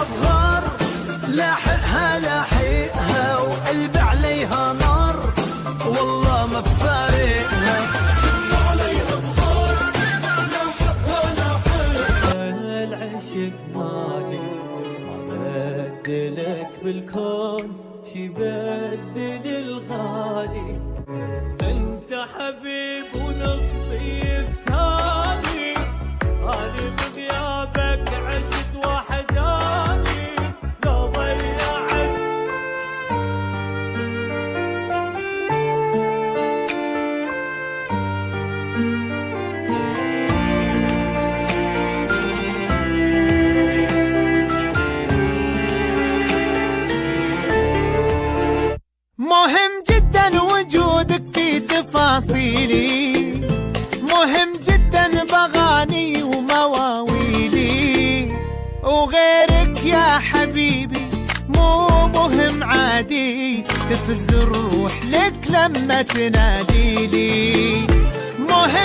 أبغار، لاحقها لاحقها وقلبي عليها نار، والله ما بفارقها. عليها بغار، لاحقها لاحقها. العشق مالي ما بدلك بالكون، شي بدل الغالي. انت حبيب ونصفي الثاني، هاني بغيابك عشت وحداني لو ضيعت. مهم جدا وجودك في تفاصيلي، مهم جدا بغاني ومواويلي، وغيرك يا حبيبي مو مهم عادي، تفز الروح لك لما تناديلي. مهم